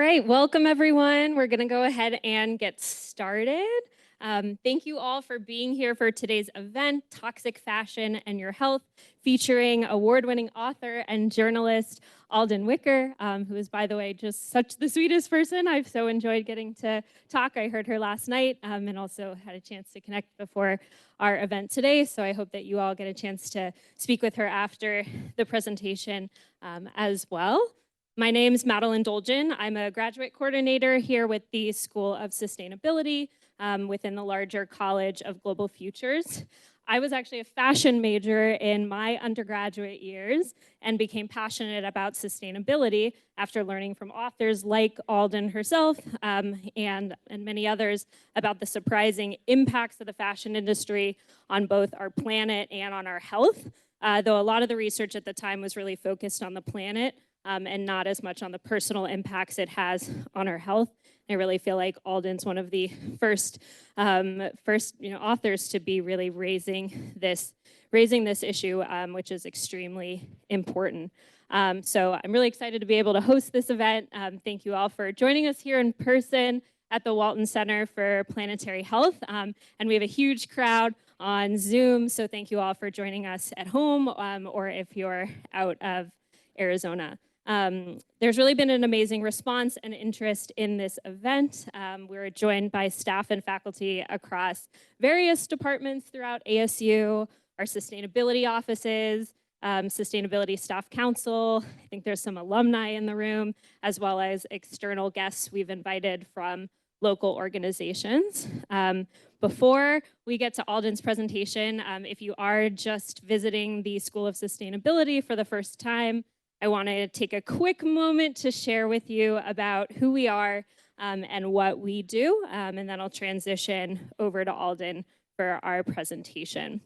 right, welcome everyone. We're going to go ahead and get started. Thank you all for being here for today's event, Toxic Fashion and Your Health, featuring award-winning author and journalist Alden Wicker, who is, by the way, just such the sweetest person. I've so enjoyed getting to talk. I heard her last night and also had a chance to connect before our event today. So I hope that you all get a chance to speak with her after the presentation as well. My name is Madeline Dolgen. I'm a graduate coordinator here with the School of Sustainability within the larger College of Global Futures. I was actually a fashion major in my undergraduate years and became passionate about sustainability after learning from authors like Alden herself and many others about the surprising impacts of the fashion industry on both our planet and on our health. Though a lot of the research at the time was really focused on the planet, and not as much on the personal impacts it has on our health. I really feel like Alden's one of the first authors to be really raising this issue, which is extremely important. So I'm really excited to be able to host this event. Thank you all for joining us here in person at the Walton Center for Planetary Health. And we have a huge crowd on Zoom, so thank you all for joining us at home or if you're out of Arizona. There's really been an amazing response and interest in this event. We're joined by staff and faculty across various departments throughout ASU, our sustainability offices, Sustainability Staff Council. I think there's some alumni in the room, as well as external guests we've invited from local organizations. Before we get to Alden's presentation, if you are just visiting the School of Sustainability for the first time, I want to take a quick moment to share with you about who we are and what we do, and then I'll transition over to Alden for our presentation.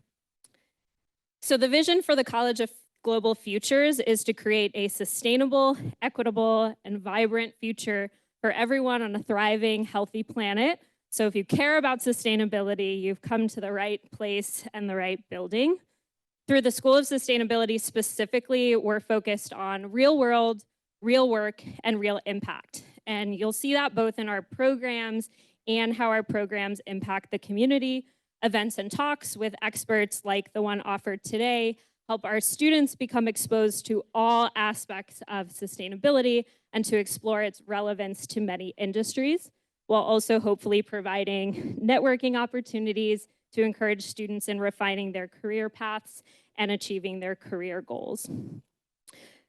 So the vision for the College of Global Futures is to create a sustainable, equitable, and vibrant future for everyone on a thriving, healthy planet. So if you care about sustainability, you've come to the right place and the right building. Through the School of Sustainability specifically, we're focused on real world, real work, and real impact. And you'll see that both in our programs and how our programs impact the community. Events and talks with experts like the one offered today help our students become exposed to all aspects of sustainability and to explore its relevance to many industries, while also hopefully providing networking opportunities to encourage students in refining their career paths and achieving their career goals.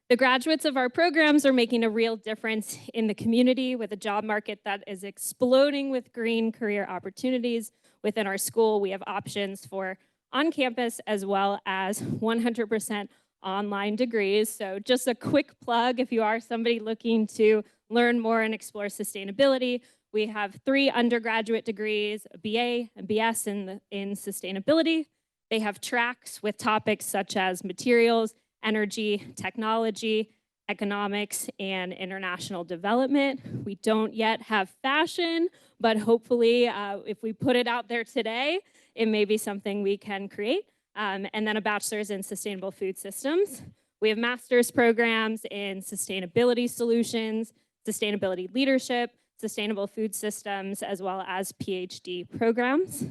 The graduates of our programs are making a real difference in the community with a job market that is exploding with green career opportunities. Within our school, we have options for on-campus as well as 100% online degrees. So just a quick plug, if you are somebody looking to learn more and explore sustainability, we have 3 undergraduate degrees, a BA and BS in sustainability. They have tracks with topics such as materials, energy, technology, economics, and international development. We don't yet have fashion, but hopefully if we put it out there today, it may be something we can create. And then a bachelor's in sustainable food systems. We have master's programs in sustainability solutions, sustainability leadership, sustainable food systems, as well as PhD programs.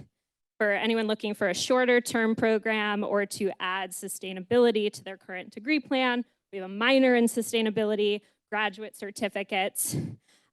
For anyone looking for a shorter term program or to add sustainability to their current degree plan, we have a minor in sustainability, graduate certificates,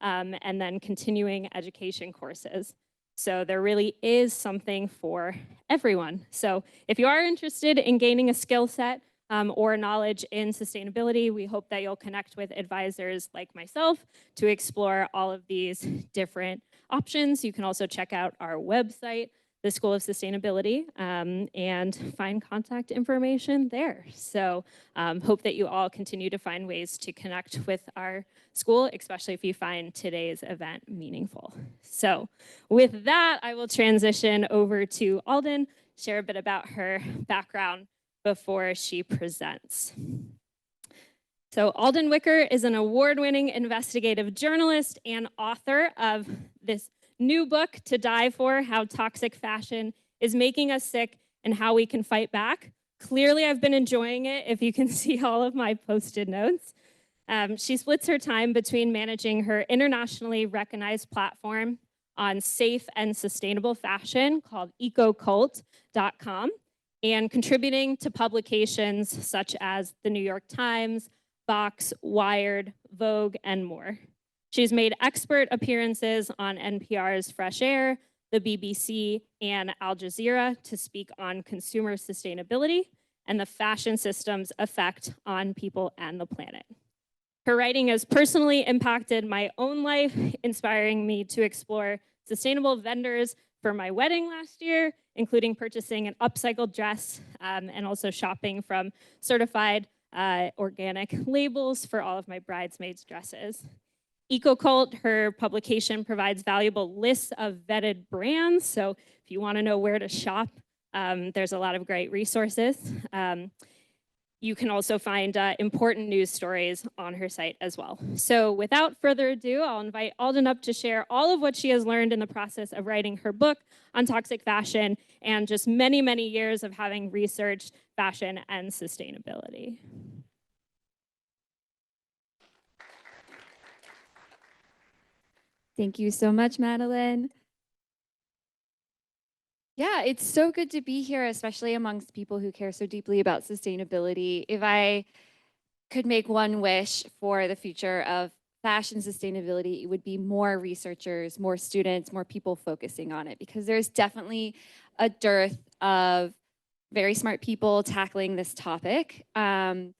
and then continuing education courses. So there really is something for everyone. So if you are interested in gaining a skill set or knowledge in sustainability, we hope that you'll connect with advisors like myself to explore all of these different options. You can also check out our website, the School of Sustainability, and find contact information there. So hope that you all continue to find ways to connect with our school, especially if you find today's event meaningful. So with that, I will transition over to Alden, share a bit about her background before she presents. So Alden Wicker is an award-winning investigative journalist and author of this new book, To Die For: How Toxic Fashion is Making Us Sick and How We Can Fight Back. Clearly, I've been enjoying it, if you can see all of my posted notes. She splits her time between managing her internationally recognized platform on safe and sustainable fashion called ecocult.com and contributing to publications such as the New York Times, Vox, Wired, Vogue, and more. She's made expert appearances on NPR's Fresh Air, the BBC, and Al Jazeera to speak on consumer sustainability and the fashion system's effect on people and the planet. Her writing has personally impacted my own life, inspiring me to explore sustainable vendors for my wedding last year, including purchasing an upcycled dress and also shopping from certified organic labels for all of my bridesmaids' dresses. EcoCult, her publication, provides valuable lists of vetted brands. So if you want to know where to shop, there's a lot of great resources. You can also find important news stories on her site as well. So without further ado, I'll invite Alden up to share all of what she has learned in the process of writing her book on toxic fashion and just many, many years of having researched fashion and sustainability. Thank you so much, Madeline. Yeah, it's so good to be here, especially amongst people who care so deeply about sustainability. If I could make one wish for the future of fashion sustainability, it would be more researchers, more students, more people focusing on it, because there's definitely a dearth of very smart people tackling this topic, and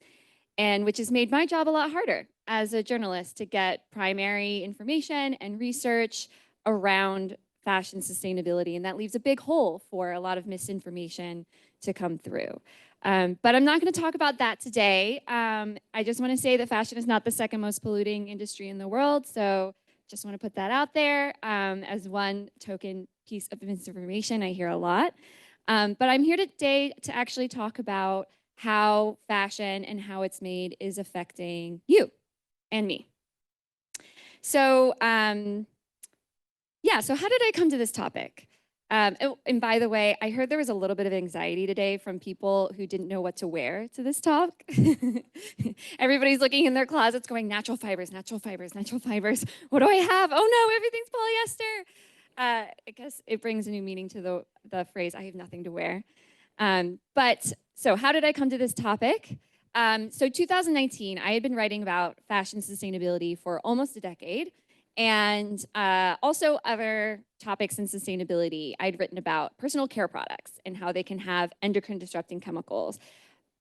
which has made my job a lot harder as a journalist to get primary information and research around fashion sustainability, and that leaves a big hole for a lot of misinformation to come through. But I'm not going to talk about that today. I just want to say that fashion is not the second most polluting industry in the world, so just want to put that out there as one token piece of misinformation I hear a lot. But I'm here today to actually talk about how fashion and how it's made is affecting you and me. So, so how did I come to this topic? And by the way, I heard there was a little bit of anxiety today from people who didn't know what to wear to this talk. Everybody's looking in their closets going, natural fibers, natural fibers, natural fibers. What do I have? Oh no, everything's polyester. I guess it brings a new meaning to the phrase, I have nothing to wear. So how did I come to this topic? So 2019, I had been writing about fashion sustainability for almost a decade. And also other topics in sustainability. I'd written about personal care products and how they can have endocrine disrupting chemicals,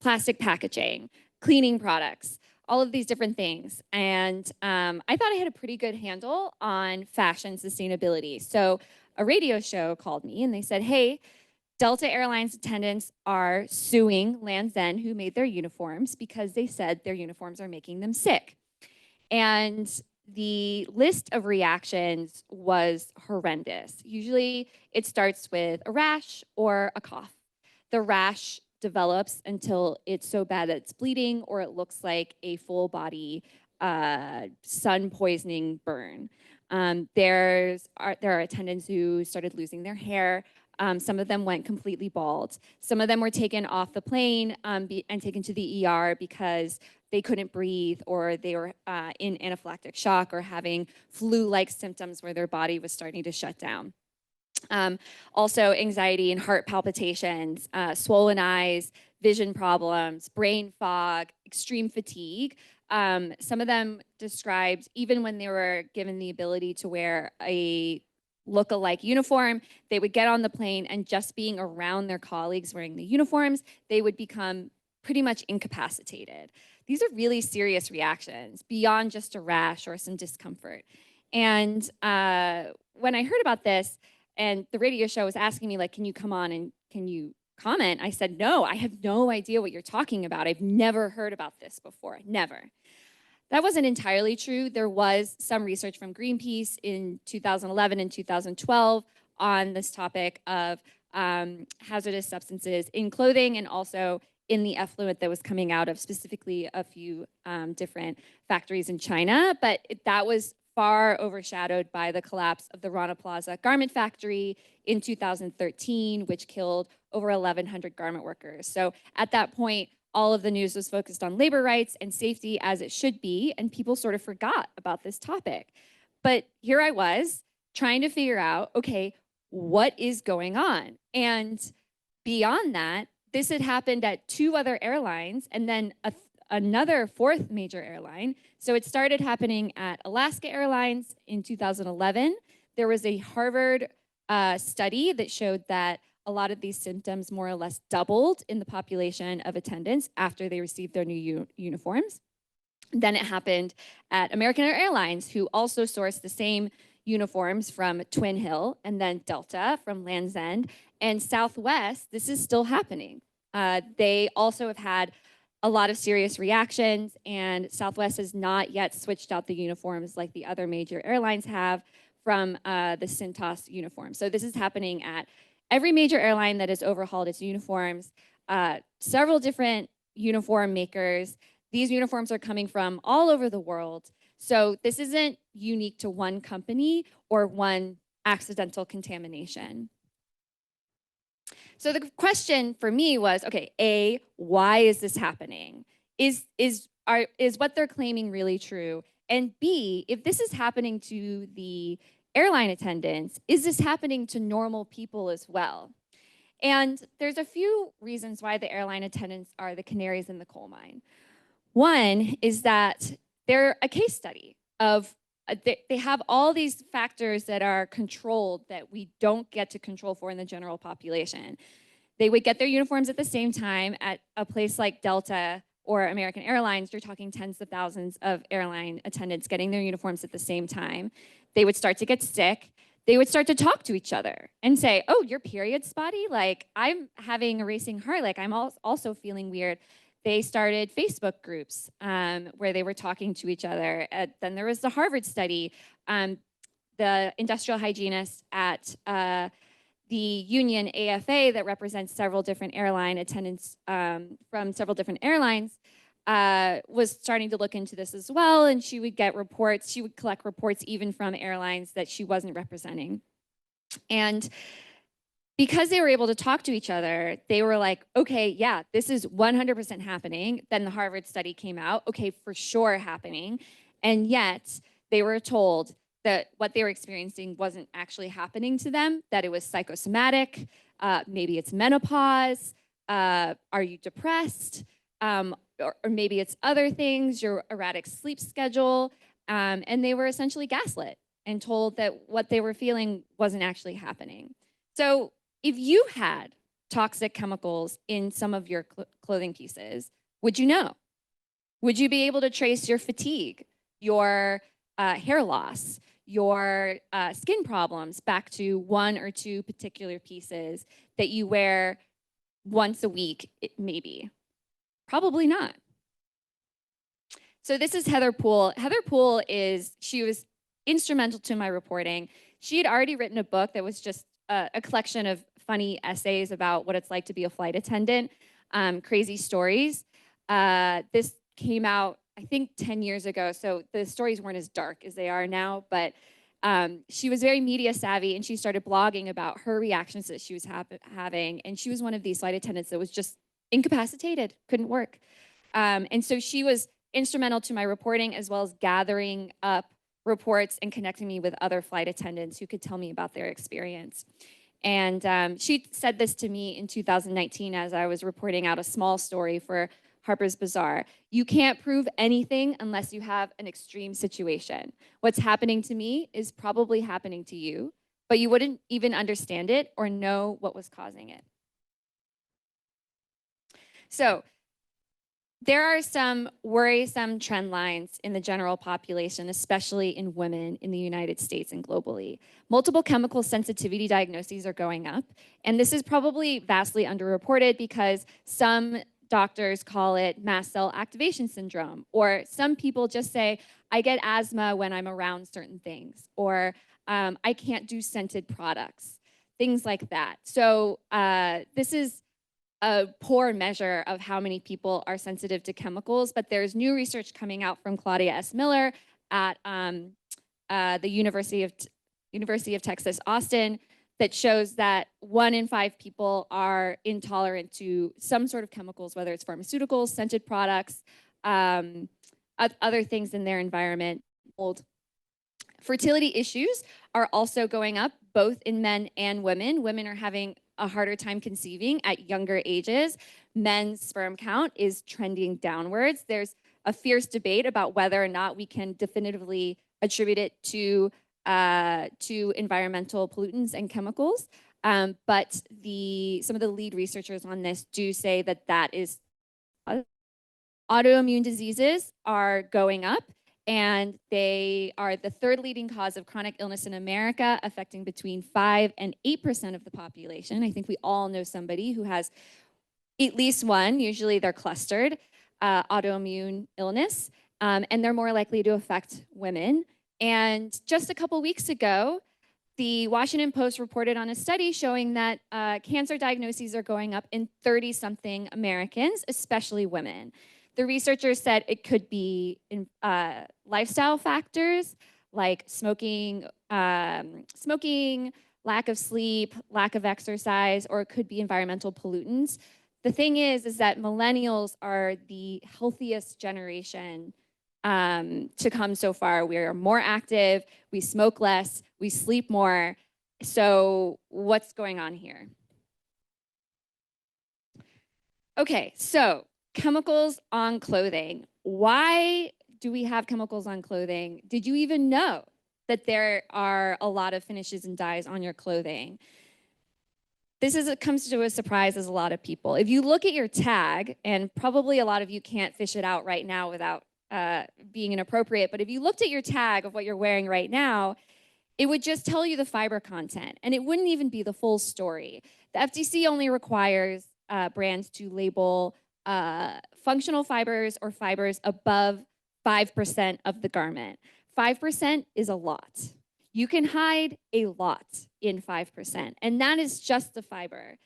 plastic packaging, cleaning products, all of these different things. And I thought I had a pretty good handle on fashion sustainability. So a radio show called me and they said, hey, Delta Airlines attendants are suing Lands' End, who made their uniforms, because they said their uniforms are making them sick. And the list of reactions was horrendous. Usually it starts with a rash or a cough. The rash develops until it's so bad that it's bleeding, or it looks like a full body sun poisoning burn. There are attendants who started losing their hair. Some of them went completely bald. Some of them were taken off the plane and taken to the ER because they couldn't breathe, or they were in anaphylactic shock or having flu-like symptoms where their body was starting to shut down. Also, anxiety and heart palpitations, swollen eyes, vision problems, brain fog, extreme fatigue. Some of them described, even when they were given the ability to wear a look-alike uniform, they would get on the plane, and just being around their colleagues wearing the uniforms, they would become pretty much incapacitated. These are really serious reactions beyond just a rash or some discomfort. And when I heard about this, and the radio show was asking me, like, can you come on and can you comment? I said, no, I have no idea what you're talking about. I've never heard about this before, never. That wasn't entirely true. There was some research from Greenpeace in 2011 and 2012 on this topic of hazardous substances in clothing and also in the effluent that was coming out of specifically a few different factories in China, but that was far overshadowed by the collapse of the Rana Plaza garment factory in 2013, which killed over 1,100 garment workers. So at that point, all of the news was focused on labor rights and safety, as it should be, and people sort of forgot about this topic. But here I was trying to figure out, okay, what is going on? And beyond that, this had happened at 2 other airlines and then another 4th major airline. So it started happening at Alaska Airlines in 2011. There was a Harvard study that showed that a lot of these symptoms more or less doubled in the population of attendants after they received their new uniforms. Then it happened at American Airlines, who also sourced the same uniforms from Twin Hill, and then Delta from Land's End, and Southwest. This is still happening. They also have had a lot of serious reactions, and Southwest has not yet switched out the uniforms like the other major airlines have from the Cintas uniform. So this is happening at every major airline that has overhauled its uniforms, several different uniform makers. These uniforms are coming from all over the world. So this isn't unique to one company or one accidental contamination. So the question for me was, okay, A, why is this happening? Is what they're claiming really true? And B, if this is happening to the airline attendants, is this happening to normal people as well? And there's a few reasons why the airline attendants are the canaries in the coal mine. One is that they're a case study of, they have all these factors that are controlled that we don't get to control for in the general population. They would get their uniforms at the same time at a place like Delta or American Airlines. You're talking tens of thousands of airline attendants getting their uniforms at the same time. They would start to get sick. They would start to talk to each other and say, oh, your period's spotty? Like, I'm having a racing heart. Like, I'm also feeling weird. They started Facebook groups where they were talking to each other. Then there was the Harvard study. The industrial hygienist at the union AFA that represents several different airline attendants from several different airlines was starting to look into this as well. And she would get reports. She would collect reports even from airlines that she wasn't representing. And because they were able to talk to each other, they were like, okay, yeah, this is 100% happening. Then the Harvard study came out, okay, for sure happening. And yet they were told that what they were experiencing wasn't actually happening to them, that it was psychosomatic, maybe it's menopause, are you depressed, or maybe it's other things, your erratic sleep schedule, and they were essentially gaslit and told that what they were feeling wasn't actually happening. So if you had toxic chemicals in some of your clothing pieces, would you know? Would you be able to trace your fatigue, your hair loss, your skin problems back to 1 or 2 particular pieces that you wear once a week, maybe? Probably not. So this is Heather Poole. Heather Poole she was instrumental to my reporting. She had already written a book that was just a collection of funny essays about what it's like to be a flight attendant, crazy stories. This came out, I think, 10 years ago, so the stories weren't as dark as they are now, but she was very media savvy, and she started blogging about her reactions that she was having, and she was one of these flight attendants that was just incapacitated, couldn't work. And so she was instrumental to my reporting, as well as gathering up reports and connecting me with other flight attendants who could tell me about their experience. And she said this to me in 2019 as I was reporting out a small story for Harper's Bazaar. You can't prove anything unless you have an extreme situation. What's happening to me is probably happening to you, but you wouldn't even understand it or know what was causing it. So there are some worrisome trend lines in the general population, especially in women in the United States and globally. Multiple chemical sensitivity diagnoses are going up, and this is probably vastly underreported because some doctors call it mast cell activation syndrome, or some people just say, I get asthma when I'm around certain things, or I can't do scented products, things like that. So this is a poor measure of how many people are sensitive to chemicals, but there's new research coming out from Claudia S. Miller at the University of Texas, Austin, that shows that 1 in 5 people are intolerant to some sort of chemicals, whether it's pharmaceuticals, scented products, other things in their environment. Mold. Fertility issues are also going up, both in men and women. Women are having a harder time conceiving at younger ages. Men's sperm count is trending downwards. There's a fierce debate about whether or not we can definitively attribute it to environmental pollutants and chemicals. But some of the lead researchers on this do say that that is autoimmune diseases are going up, and they are the 3rd leading cause of chronic illness in America, affecting between 5 and 8% of the population. I think we all know somebody who has at least one, usually they're clustered, autoimmune illness, and they're more likely to affect women. And just a couple weeks ago, the Washington Post reported on a study showing that cancer diagnoses are going up in 30-something Americans, especially women. The researchers said it could be lifestyle factors like smoking, lack of sleep, lack of exercise, or it could be environmental pollutants. The thing is that millennials are the healthiest generation to come so far. We are more active, we smoke less, we sleep more. So what's going on here? Okay, so chemicals on clothing. Why do we have chemicals on clothing? Did you even know that there are a lot of finishes and dyes on your clothing? Comes to a surprise as a lot of people. If you look at your tag, and probably a lot of you can't fish it out right now without being inappropriate, but if you looked at your tag of what you're wearing right now, it would just tell you the fiber content, and it wouldn't even be the full story. The FTC only requires brands to label functional fibers or fibers above 5% of the garment. 5% is a lot. You can hide a lot in 5%, and that is just the fiber.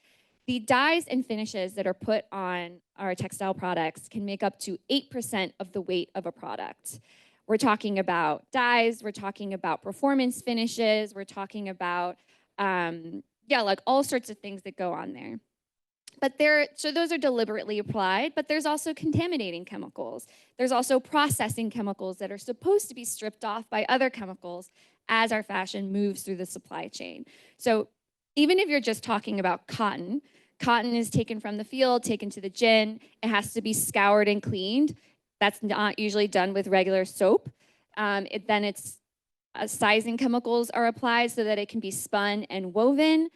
The dyes and finishes that are put on our textile products can make up to 8% of the weight of a product. We're talking about dyes, we're talking about performance finishes, we're talking about, like all sorts of things that go on there. But so those are deliberately applied, but there's also contaminating chemicals. There's also processing chemicals that are supposed to be stripped off by other chemicals as our fashion moves through the supply chain. So even if you're just talking about cotton, cotton is taken from the field, taken to the gin, it has to be scoured and cleaned. That's not usually done with regular soap. Then sizing chemicals are applied so that it can be spun and woven.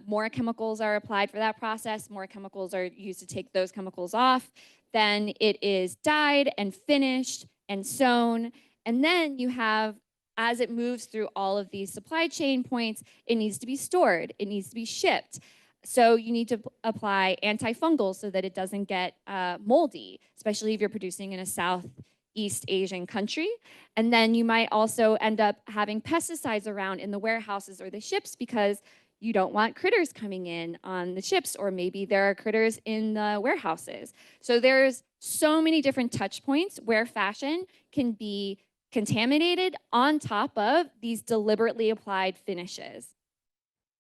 More chemicals are applied for that process. More chemicals are used to take those chemicals off. Then it is dyed and finished and sewn. And then you have, as it moves through all of these supply chain points, it needs to be stored. It needs to be shipped. So you need to apply antifungals so that it doesn't get moldy, especially if you're producing in a Southeast Asian country. And then you might also end up having pesticides around in the warehouses or the ships because you don't want critters coming in on the ships, or maybe there are critters in the warehouses. So there's so many different touch points where fashion can be contaminated on top of these deliberately applied finishes.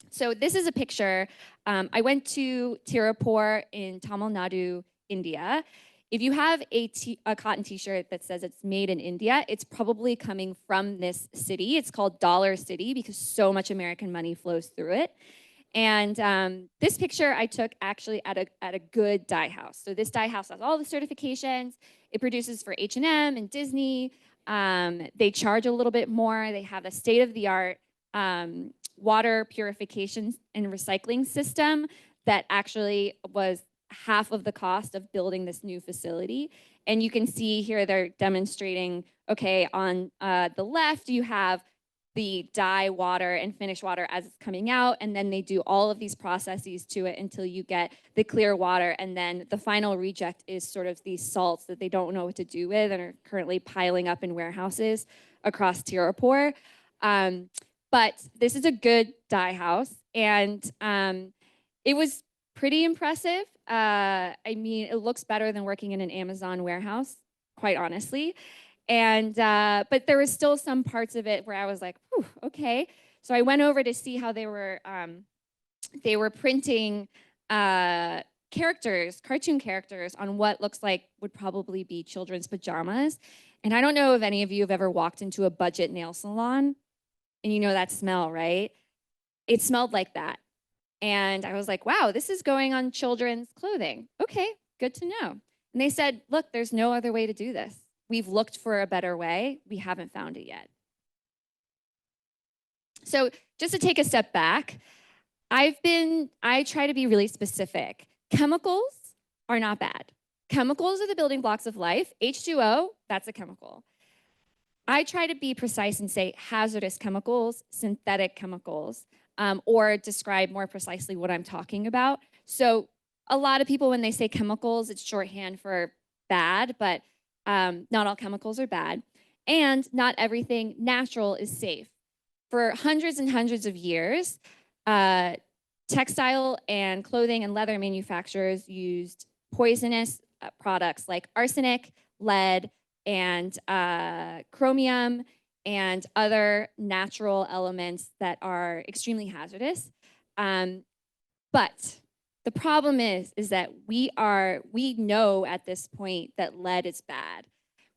So this is a picture. I went to Tirupur in Tamil Nadu, India. If you have a cotton t-shirt that says it's made in India, it's probably coming from this city. It's called Dollar City because so much American money flows through it. And this picture I took actually at a good dye house. So this dye house has all the certifications. It produces for H&M and Disney. They charge a little bit more. They have a state-of-the-art water purification and recycling system that actually was half of the cost of building this new facility. And you can see here they're demonstrating, okay, on the left you have the dye water and finish water as it's coming out, and then they do all of these processes to it until you get the clear water, and then the final reject is sort of these salts that they don't know what to do with and are currently piling up in warehouses across Tirupur. But this is a good dye house, and it was pretty impressive. I mean, it looks better than working in an Amazon warehouse, quite honestly. And but there was still some parts of it where I was like, whew, okay. So I went over to see how they were printing characters, cartoon characters, on what looks like would probably be children's pajamas. And I don't know if any of you have ever walked into a budget nail salon, and you know that smell, right? It smelled like that. And I was like, wow, this is going on children's clothing. Okay, good to know. And they said, look, there's no other way to do this. We've looked for a better way. We haven't found it yet. So just to take a step back, I try to be really specific. Chemicals are not bad. Chemicals are the building blocks of life. H2O, that's a chemical. I try to be precise and say hazardous chemicals, synthetic chemicals, or describe more precisely what I'm talking about. So a lot of people, when they say chemicals, it's shorthand for bad, but not all chemicals are bad. And not everything natural is safe. For hundreds and hundreds of years, textile and clothing and leather manufacturers used poisonous products like arsenic, lead, and chromium, and other natural elements that are extremely hazardous. But the problem is that we know at this point that lead is bad.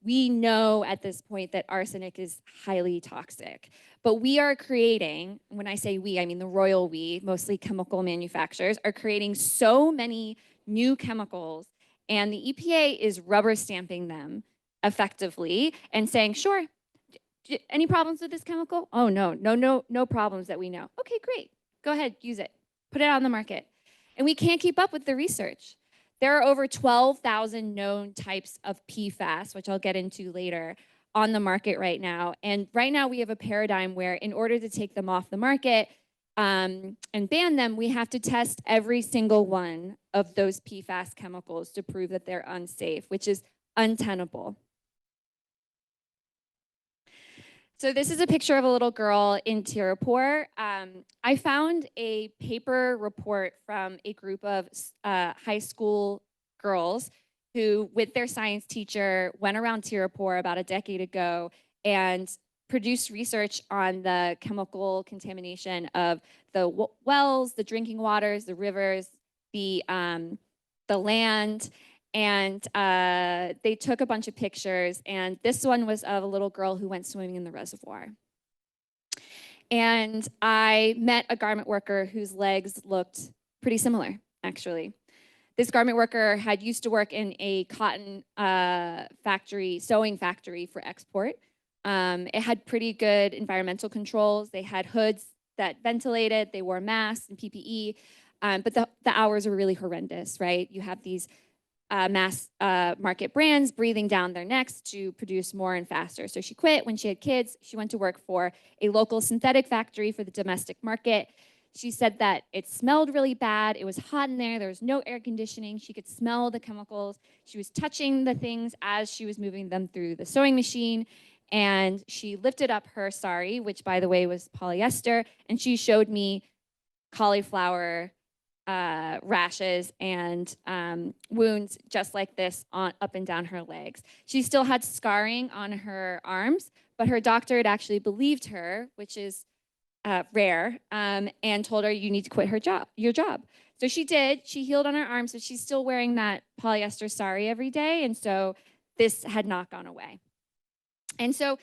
We know at this point that arsenic is highly toxic. But we are creating, when I say we, I mean the royal we, mostly chemical manufacturers, are creating so many new chemicals, and the EPA is rubber stamping them effectively and saying, sure, any problems with this chemical? Oh, no problems that we know. Okay, great. Go ahead, use it. Put it on the market. And we can't keep up with the research. There are over 12,000 known types of PFAS, which I'll get into later, on the market right now. And right now we have a paradigm where in order to take them off the market and ban them, we have to test every single one of those PFAS chemicals to prove that they're unsafe, which is untenable. So this is a picture of a little girl in Tirupur. I found a paper report from a group of high school girls who, with their science teacher, went around Tirupur about a decade ago and produced research on the chemical contamination of the wells, the drinking waters, the rivers, the land. And they took a bunch of pictures, and this one was of a little girl who went swimming in the reservoir. And I met a garment worker whose legs looked pretty similar, actually. This garment worker had used to work in a cotton factory, sewing factory for export. It had pretty good environmental controls. They had hoods that ventilated, they wore masks and PPE, but the hours were really horrendous, right? You have these mass market brands breathing down their necks to produce more and faster. So she quit when she had kids. She went to work for a local synthetic factory for the domestic market. She said that it smelled really bad. It was hot in there. There was no air conditioning. She could smell the chemicals. She was touching the things as she was moving them through the sewing machine. And she lifted up her sari, which by the way was polyester, and she showed me cauliflower rashes and wounds just like this up and down her legs. She still had scarring on her arms, but her doctor had actually believed her, which is rare, and told her, you need to quit your job. So she did. She healed on her arms, but she's still wearing that polyester sari every day, and so this had not gone away. And so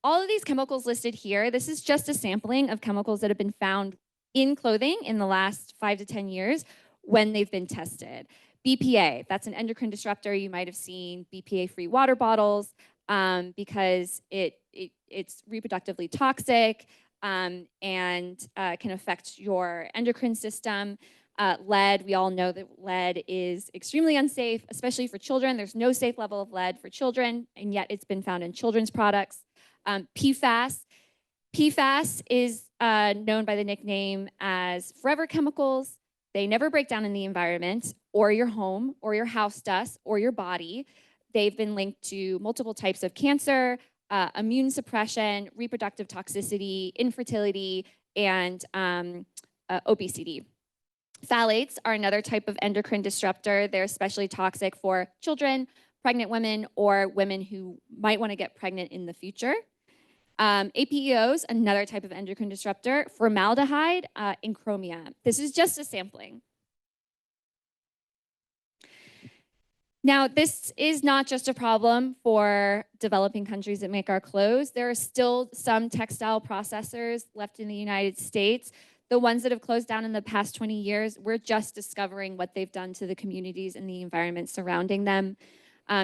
all of these chemicals listed here, this is just a sampling of chemicals that have been found in clothing in the last 5 to 10 years when they've been tested. BPA, that's an endocrine disruptor. You might have seen BPA-free water bottles because it's reproductively toxic and can affect your endocrine system. Lead, we all know that lead is extremely unsafe, especially for children. There's no safe level of lead for children, and yet it's been found in children's products. PFAS is known by the nickname as forever chemicals. They never break down in the environment or your home or your house dust or your body. They've been linked to multiple types of cancer, immune suppression, reproductive toxicity, infertility, and obesity. Phthalates are another type of endocrine disruptor. They're especially toxic for children, pregnant women, or women who might want to get pregnant in the future. APEOs, another type of endocrine disruptor, formaldehyde, and chromium. This is just a sampling. Now, this is not just a problem for developing countries that make our clothes. There are still some textile processors left in the United States. The ones that have closed down in the past 20 years, we're just discovering what they've done to the communities and the environment surrounding them.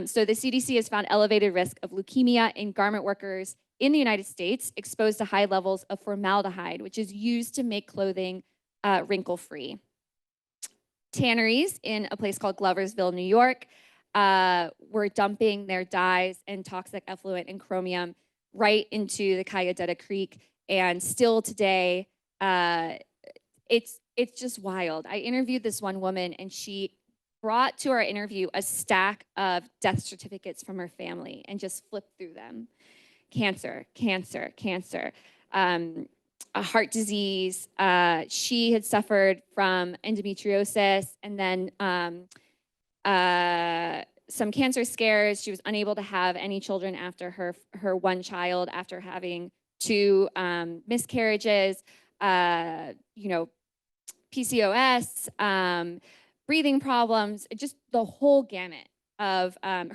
So the CDC has found elevated risk of leukemia in garment workers in the United States exposed to high levels of formaldehyde, which is used to make clothing wrinkle-free. Tanneries in a place called Gloversville, New York, were dumping their dyes and toxic effluent and chromium right into the Cayadutta Creek. And still today, it's just wild. I interviewed this one woman, and she brought to our interview a stack of death certificates from her family and just flipped through them. Cancer, cancer, cancer, a heart disease. She had suffered from endometriosis and then some cancer scares. She was unable to have any children after her one child, after having 2 miscarriages, PCOS, breathing problems, just the whole gamut of her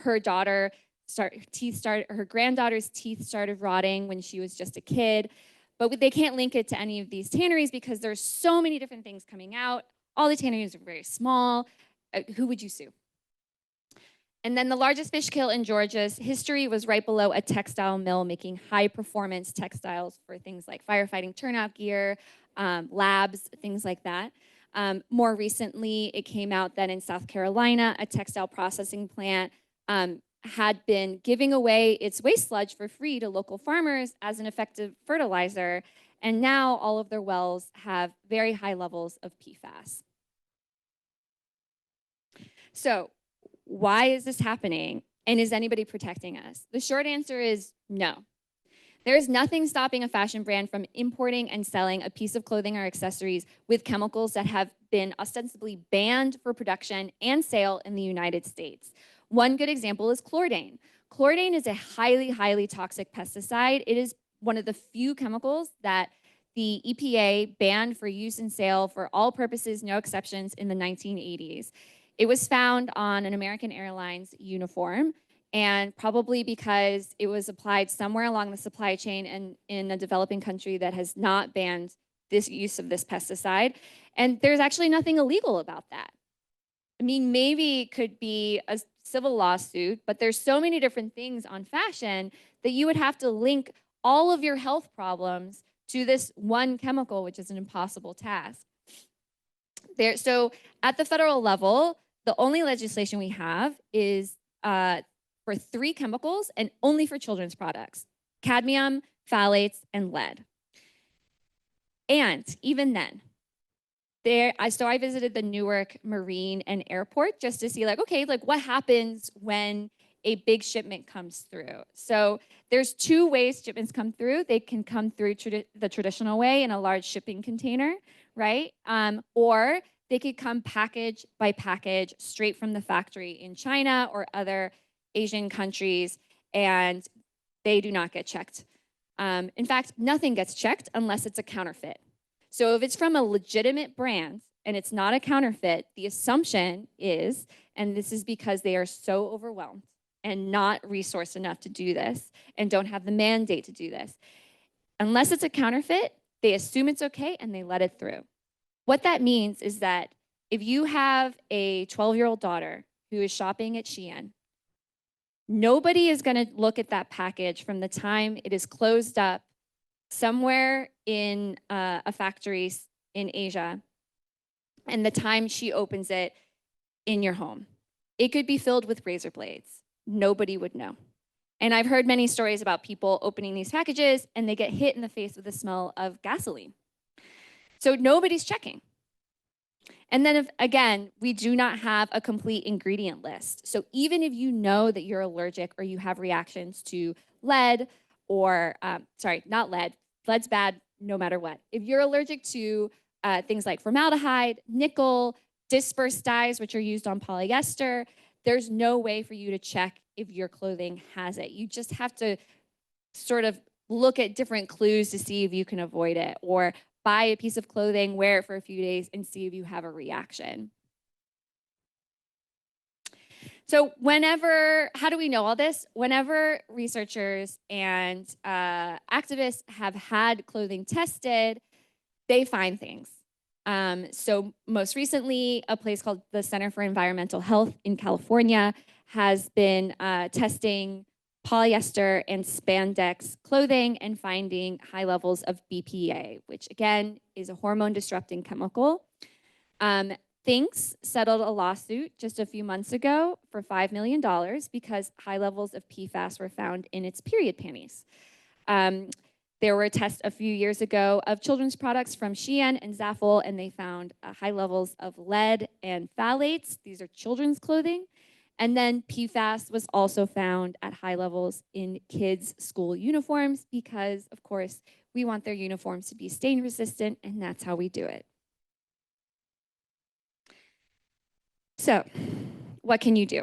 her granddaughter's teeth started rotting when she was just a kid. But they can't link it to any of these tanneries because there's so many different things coming out. All the tanneries are very small. Who would you sue? And then the largest fish kill in Georgia's history was right below a textile mill making high-performance textiles for things like firefighting turnout gear, labs, things like that. More recently, it came out that in South Carolina, a textile processing plant had been giving away its waste sludge for free to local farmers as an effective fertilizer, and now all of their wells have very high levels of PFAS. So, why is this happening? And is anybody protecting us? The short answer is no. There is nothing stopping a fashion brand from importing and selling a piece of clothing or accessories with chemicals that have been ostensibly banned for production and sale in the United States. One good example is chlordane. Chlordane is a highly, highly toxic pesticide. It is one of the few chemicals that the EPA banned for use and sale for all purposes, no exceptions, in the 1980s. It was found on an American Airlines uniform, and probably because it was applied somewhere along the supply chain and in a developing country that has not banned this use of this pesticide. And there's actually nothing illegal about that. I mean, maybe it could be a civil lawsuit, but there's so many different things on fashion that you would have to link all of your health problems to this one chemical, which is an impossible task. So at the federal level, the only legislation we have is for 3 chemicals and only for children's products: cadmium, phthalates, and lead. And even then, so I visited the Newark Marine and Airport just to see, what happens when a big shipment comes through. So there's 2 ways shipments come through. They can come through the traditional way in a large shipping container, right? Or they could come package by package straight from the factory in China or other Asian countries, and they do not get checked. In fact, nothing gets checked unless it's a counterfeit. So if it's from a legitimate brand and it's not a counterfeit, the assumption is, and this is because they are so overwhelmed and not resourced enough to do this and don't have the mandate to do this, unless it's a counterfeit, they assume it's okay and they let it through. What that means is that if you have a 12-year-old daughter who is shopping at Shein, nobody is going to look at that package from the time it is closed up somewhere in a factory in Asia and the time she opens it in your home. It could be filled with razor blades. Nobody would know. And I've heard many stories about people opening these packages and they get hit in the face with the smell of gasoline. So nobody's checking. And then again, we do not have a complete ingredient list. So even if you know that you're allergic or you have reactions to lead or, not lead, lead's bad no matter what. If you're allergic to things like formaldehyde, nickel, dispersed dyes, which are used on polyester, there's no way for you to check if your clothing has it. You just have to sort of look at different clues to see if you can avoid it, or buy a piece of clothing, wear it for a few days, and see if you have a reaction. So how do we know all this? Whenever researchers and activists have had clothing tested, they find things. So most recently, a place called the Center for Environmental Health in California has been testing polyester and spandex clothing and finding high levels of BPA, which again is a hormone disrupting chemical. Thinx settled a lawsuit just a few months ago for $5 million because high levels of PFAS were found in its period panties. There were tests a few years ago of children's products from Shein and Zaful, and they found high levels of lead and phthalates. These are children's clothing. And then PFAS was also found at high levels in kids' school uniforms because, of course, we want their uniforms to be stain resistant, and that's how we do it. So, what can you do?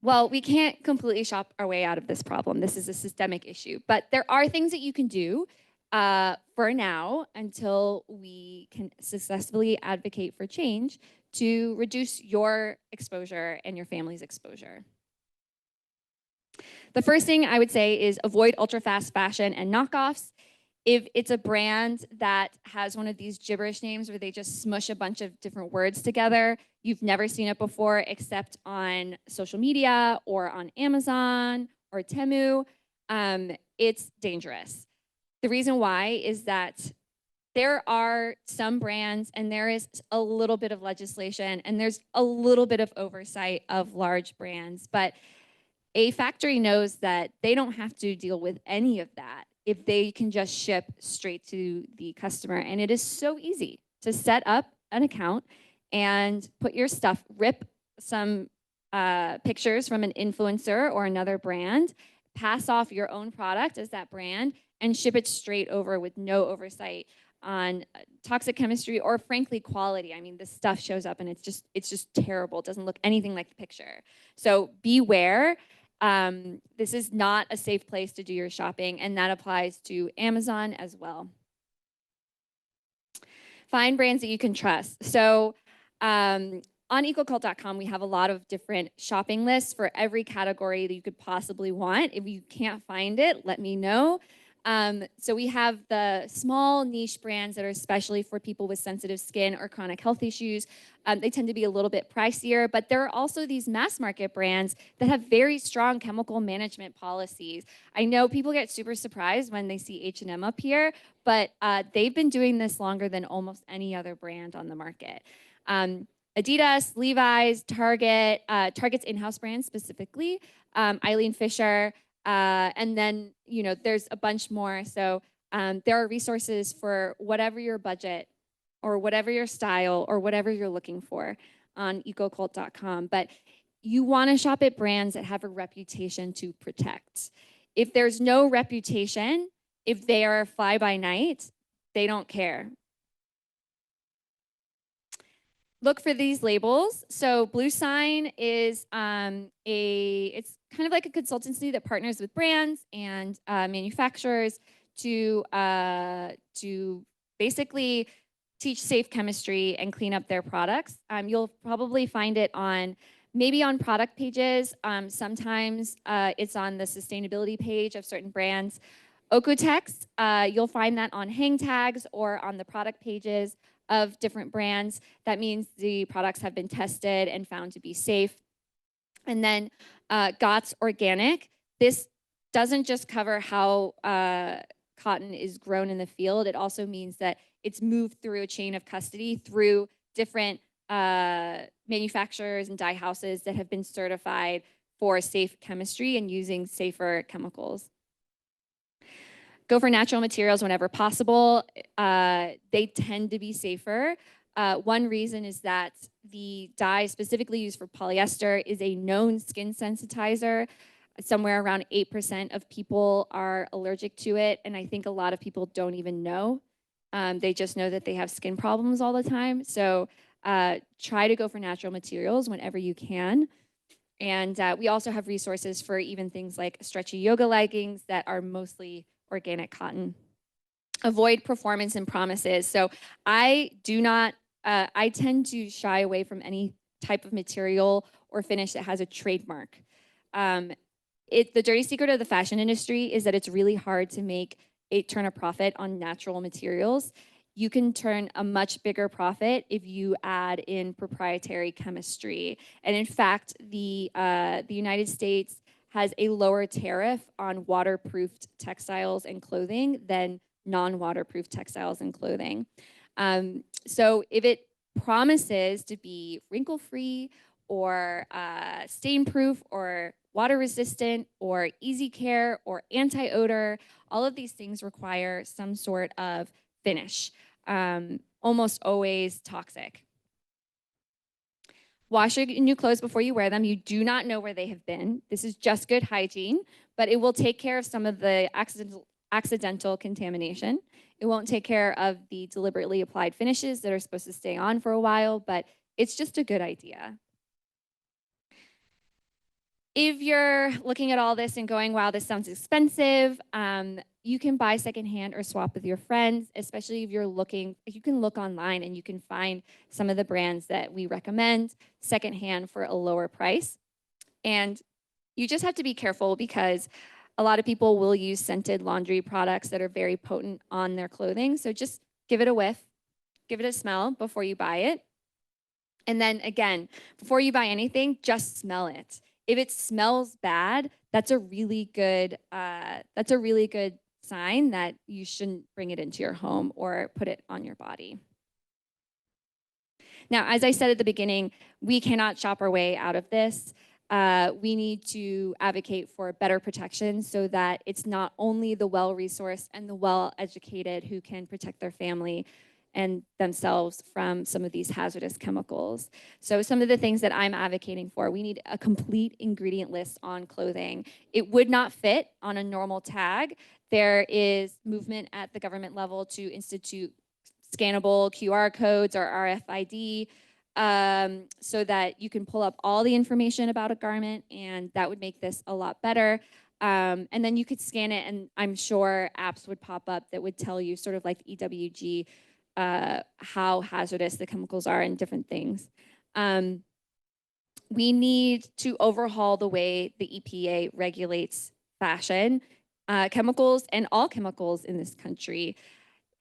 Well, we can't completely shop our way out of this problem. This is a systemic issue, but there are things that you can do for now until we can successfully advocate for change to reduce your exposure and your family's exposure. The first thing I would say is avoid ultra-fast fashion and knockoffs. If it's a brand that has one of these gibberish names where they just smush a bunch of different words together, you've never seen it before except on social media or on Amazon or Temu, it's dangerous. The reason why is that there are some brands and there is a little bit of legislation and there's a little bit of oversight of large brands, but a factory knows that they don't have to deal with any of that if they can just ship straight to the customer. And it is so easy to set up an account and put your stuff, rip some pictures from an influencer or another brand, pass off your own product as that brand, and ship it straight over with no oversight on toxic chemistry or frankly quality. I mean, this stuff shows up and it's just terrible. It doesn't look anything like the picture. So beware. This is not a safe place to do your shopping, and that applies to Amazon as well. Find brands that you can trust. So on ecocult.com, we have a lot of different shopping lists for every category that you could possibly want. If you can't find it, let me know. So we have the small niche brands that are especially for people with sensitive skin or chronic health issues. They tend to be a little bit pricier, but there are also these mass market brands that have very strong chemical management policies. I know people get super surprised when they see H&M up here, but they've been doing this longer than almost any other brand on the market. Adidas, Levi's, Target, Target's in-house brand specifically, Eileen Fisher, and then, you know, there's a bunch more. So there are resources for whatever your budget or whatever your style or whatever you're looking for on ecocult.com. But you want to shop at brands that have a reputation to protect. If there's no reputation, if they are fly by night, they don't care. Look for these labels. So Blue Sign is it's kind of like a consultancy that partners with brands and manufacturers to basically teach safe chemistry and clean up their products. You'll probably find it maybe on product pages. Sometimes it's on the sustainability page of certain brands. Okotex, you'll find that on hang tags or on the product pages of different brands. That means the products have been tested and found to be safe. And then GOTS Organic. This doesn't just cover how cotton is grown in the field. It also means that it's moved through a chain of custody through different manufacturers and dye houses that have been certified for safe chemistry and using safer chemicals. Go for natural materials whenever possible. They tend to be safer. One reason is that the dye specifically used for polyester is a known skin sensitizer. Somewhere around 8% of people are allergic to it, and I think a lot of people don't even know. They just know that they have skin problems all the time. So try to go for natural materials whenever you can. And we also have resources for even things like stretchy yoga leggings that are mostly organic cotton. Avoid performance and promises. So I tend to shy away from any type of material or finish that has a trademark. The dirty secret of the fashion industry is that it's really hard to turn a profit on natural materials. You can turn a much bigger profit if you add in proprietary chemistry. And in fact, the United States has a lower tariff on waterproofed textiles and clothing than non-waterproof textiles and clothing. So if it promises to be wrinkle-free or stain-proof or water resistant or easy care or anti-odor, all of these things require some sort of finish, almost always toxic. Wash your new clothes before you wear them. You do not know where they have been. This is just good hygiene, but it will take care of some of the accidental contamination. It won't take care of the deliberately applied finishes that are supposed to stay on for a while, but it's just a good idea. If you're looking at all this and going, wow, this sounds expensive, you can buy secondhand or swap with your friends, especially if you're looking, you can look online and you can find some of the brands that we recommend secondhand for a lower price. And you just have to be careful because a lot of people will use scented laundry products that are very potent on their clothing. So just give it a whiff, give it a smell before you buy it. And then again, before you buy anything, just smell it. If it smells bad, that's a really good sign that you shouldn't bring it into your home or put it on your body. Now, as I said at the beginning, we cannot shop our way out of this. We need to advocate for better protection so that it's not only the well-resourced and the well-educated who can protect their family and themselves from some of these hazardous chemicals. So some of the things that I'm advocating for, we need a complete ingredient list on clothing. It would not fit on a normal tag. There is movement at the government level to institute scannable QR codes or RFID so that you can pull up all the information about a garment, and that would make this a lot better. And then you could scan it, and I'm sure apps would pop up that would tell you, sort of like EWG, how hazardous the chemicals are and different things. We need to overhaul the way the EPA regulates fashion, chemicals, and all chemicals in this country.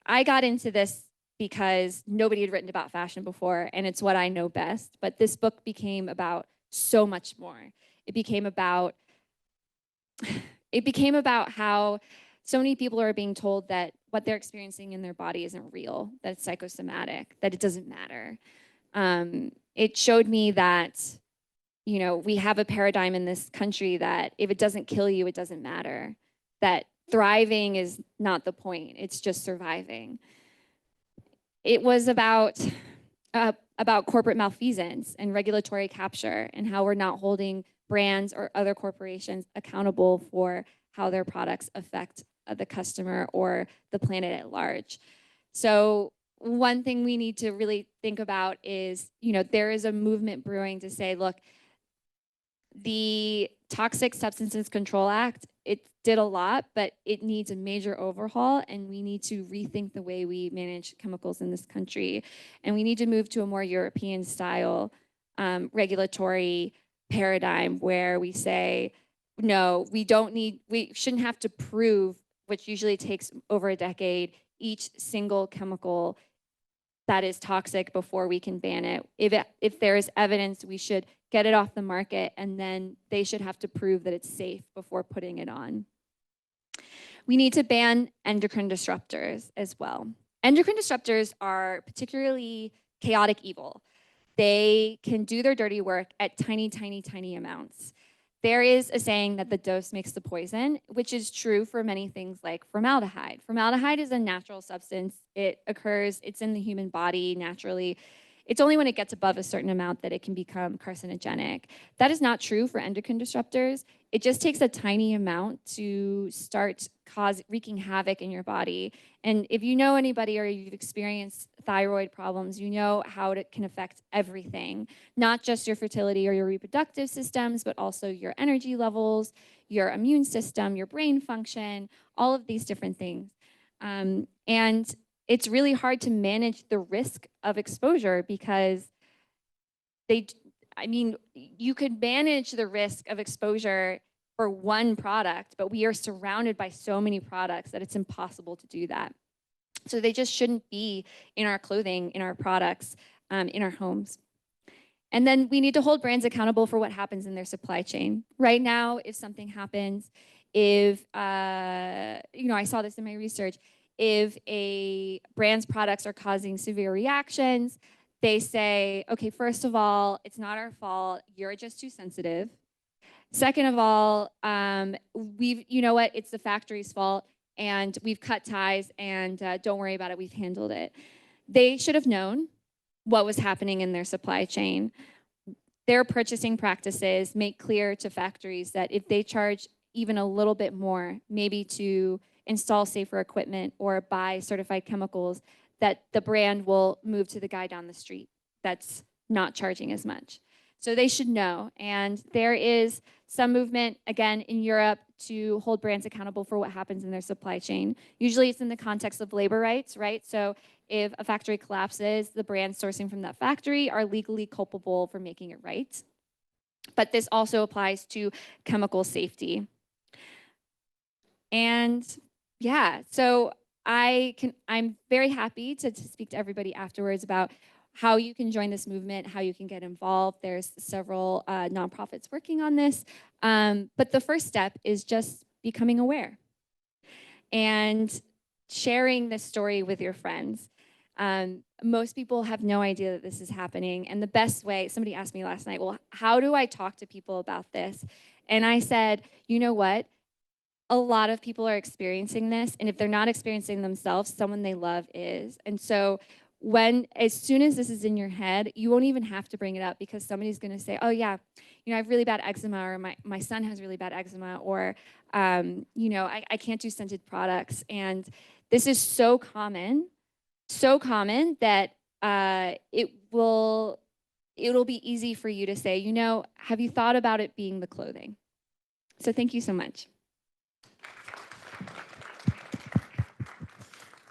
I got into this because nobody had written about fashion before, and it's what I know best. But this book became about so much more. It became about how so many people are being told that what they're experiencing in their body isn't real, that it's psychosomatic, that it doesn't matter. It showed me that, you know, we have a paradigm in this country that if it doesn't kill you, it doesn't matter, that thriving is not the point, it's just surviving. It was about corporate malfeasance and regulatory capture and how we're not holding brands or other corporations accountable for how their products affect the customer or the planet at large. So one thing we need to really think about is, you know, there is a movement brewing to say, look, the Toxic Substances Control Act, it did a lot, but it needs a major overhaul, and we need to rethink the way we manage chemicals in this country. And we need to move to a more European style regulatory paradigm where we say, no, we shouldn't have to prove, which usually takes over a decade, each single chemical that is toxic before we can ban it. If there is evidence, we should get it off the market, and then they should have to prove that it's safe before putting it on. We need to ban endocrine disruptors as well. Endocrine disruptors are particularly chaotic evil. They can do their dirty work at tiny, tiny, tiny amounts. There is a saying that the dose makes the poison, which is true for many things like formaldehyde. Formaldehyde is a natural substance. It occurs, it's in the human body naturally. It's only when it gets above a certain amount that it can become carcinogenic. That is not true for endocrine disruptors. It just takes a tiny amount to start wreaking havoc in your body. And if you know anybody or you've experienced thyroid problems, you know how it can affect everything, not just your fertility or your reproductive systems, but also your energy levels, your immune system, your brain function, all of these different things. And it's really hard to manage the risk of exposure because you could manage the risk of exposure for one product, but we are surrounded by so many products that it's impossible to do that. So they just shouldn't be in our clothing, in our products, in our homes. And then we need to hold brands accountable for what happens in their supply chain. Right now, if something happens, I saw this in my research, if a brand's products are causing severe reactions, they say, okay, first of all, it's not our fault, you're just too sensitive. Second of all, you know what, it's the factory's fault, and we've cut ties, and don't worry about it, we've handled it. They should have known what was happening in their supply chain. Their purchasing practices make clear to factories that if they charge even a little bit more, maybe to install safer equipment or buy certified chemicals, that the brand will move to the guy down the street that's not charging as much. So they should know. And there is some movement, again, in Europe to hold brands accountable for what happens in their supply chain. Usually it's in the context of labor rights, right? So if a factory collapses, the brands sourcing from that factory are legally culpable for making it right. But this also applies to chemical safety. And yeah, so I'm very happy to speak to everybody afterwards about how you can join this movement, how you can get involved. There's several nonprofits working on this. But the first step is just becoming aware and sharing this story with your friends. Most people have no idea that this is happening. And the best way, somebody asked me last night, well, how do I talk to people about this? And I said, you know what? A lot of people are experiencing this. And if they're not experiencing themselves, someone they love is. And so as soon as this is in your head, you won't even have to bring it up because somebody's going to say, oh yeah, I have really bad eczema, or my son has really bad eczema, or I can't do scented products. And this is so common that it'll be easy for you to say, have you thought about it being the clothing? So thank you so much.